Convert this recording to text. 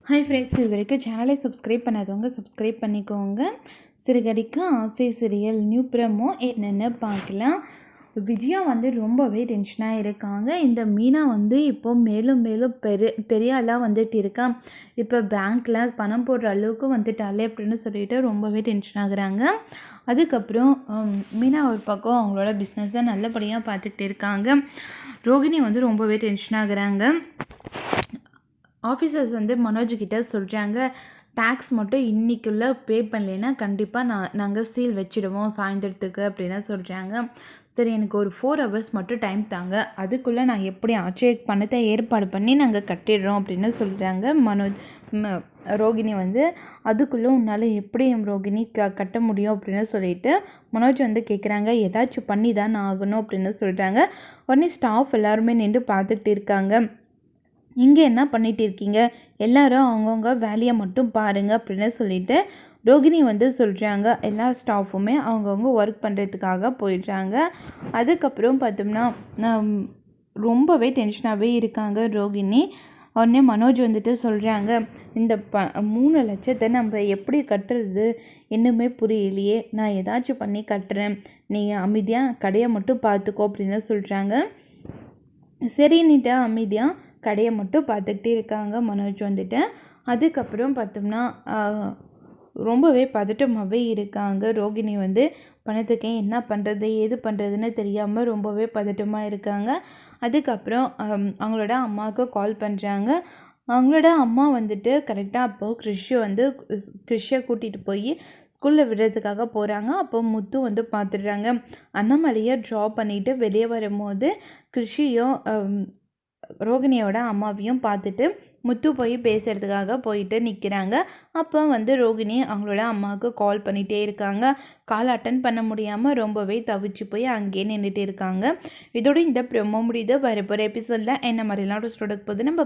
Hi friends, இது வரைக்கும் சேனலை சப்ஸ்கிரைப் பண்ணாதவங்க சப்ஸ்கிரைப் பண்ணிக்கோங்க. சிறுகடிக்கு ஆசை சீரியல் நியூ ப்ரோமோ என்னென்னு பார்க்கலாம். விஜயா ரொம்பவே டென்ஷனாக இருக்காங்க. இந்த மீனா இப்போ மேலும் மேலும் பெரிய ஆளாக வந்துட்டு இருக்கா. இப்போ பேங்க்கில் பணம் போடுற அளவுக்கு வந்துட்டாலே அப்படின்னு சொல்லிட்டு ரொம்பவே டென்ஷன் ஆகுறாங்க. அதுக்கப்புறம் மீனா ஒரு பக்கம் அவங்களோட பிஸ்னஸை நல்லபடியாக பார்த்துக்கிட்டு இருக்காங்க. ரோகிணி ரொம்பவே டென்ஷன் ஆகுறாங்க. ஆஃபீஸர்ஸ் மனோஜ்கிட்ட சொல்கிறாங்க, டேக்ஸ் மட்டும் இன்றைக்குள்ளே பே பண்ணலைன்னா கண்டிப்பாக நாங்கள் சீல் வச்சுடுவோம் சாயந்தரத்துக்கு அப்படின்னு சொல்கிறாங்க. சரி, எனக்கு ஒரு 4 hours மட்டும் டைம் தாங்க, அதுக்குள்ளே நான் எப்படி ஆட்சியை பணத்தை ஏற்பாடு பண்ணி நாங்கள் கட்டிடுறோம் அப்படின்னு சொல்கிறாங்க ரோகிணி. அதுக்குள்ளே உன்னால் எப்படி ரோகிணி கட்ட முடியும் அப்படின்னு சொல்லிட்டு மனோஜ் கேட்குறாங்க. ஏதாச்சும் பண்ணி தான் ஆகணும் அப்படின்னு சொல்கிறாங்க. உடனே ஸ்டாஃப் எல்லாருமே நின்று பார்த்துக்கிட்டு இருக்காங்க. இங்கே என்ன பண்ணிகிட்டு இருக்கீங்க, எல்லாரும் அவங்கவுங்க வேலையை மட்டும் பாருங்கள் அப்படின்னு சொல்லிட்டு ரோகிணி சொல்கிறாங்க. எல்லா ஸ்டாஃபுமே அவங்கவுங்க ஒர்க் பண்ணுறதுக்காக போயிடுறாங்க. அதுக்கப்புறம் பார்த்தோம்னா ரொம்பவே டென்ஷனாகவே இருக்காங்க ரோகிணி. உடனே மனோஜ் சொல்கிறாங்க, இந்த 3 லட்சத்தை நம்ம எப்படி கட்டுறது இன்னுமே புரியலையே, நான் ஏதாச்சும் பண்ணி கட்டுறேன், நீங்கள் அமைதியாக கடையை மட்டும் பார்த்துக்கோ அப்படின்னு சொல்கிறாங்க. சரின்னுட்டு அமைதியாக கடையை மட்டும் பார்த்துக்கிட்டே இருக்காங்க மனோஜ் அதுக்கப்புறம் பார்த்தோம்னா ரொம்பவே பதட்டமாகவே இருக்காங்க ரோகிணி. பணத்துக்கு என்ன பண்ணுறது ஏது பண்ணுறதுன்னு தெரியாமல் ரொம்பவே பதட்டமாக இருக்காங்க. அதுக்கப்புறம் அவங்களோட அம்மாவுக்கு கால் பண்ணுறாங்க. அவங்களோட அம்மா கரெக்டாக அப்போது கிறிஷை கூட்டிகிட்டு போய் ஸ்கூலில் விடுறதுக்காக போகிறாங்க. அப்போ முத்து பார்த்துடுறாங்க. அண்ணாமலையை ட்ரா பண்ணிவிட்டு வெளியே வரும்போது கிருஷியும் ரோகிணியோட அம்மாவையும் பார்த்துட்டு முத்து போய் பேசுகிறதுக்காக போயிட்டு நிற்கிறாங்க. அப்போ ரோகிணி அவங்களோட அம்மாவுக்கு கால் பண்ணிகிட்டே இருக்காங்க. கால் அட்டன் பண்ண முடியாமல் ரொம்பவே தவிச்சு போய் அங்கேயே நின்றுட்டு இருக்காங்க. இதோட இந்த ப்ரோமோ முடியுது. வரப்போகிற எபிசோடில் என்ன மாதிரிலாம் ரோஸ்ட் போகுது நம்ம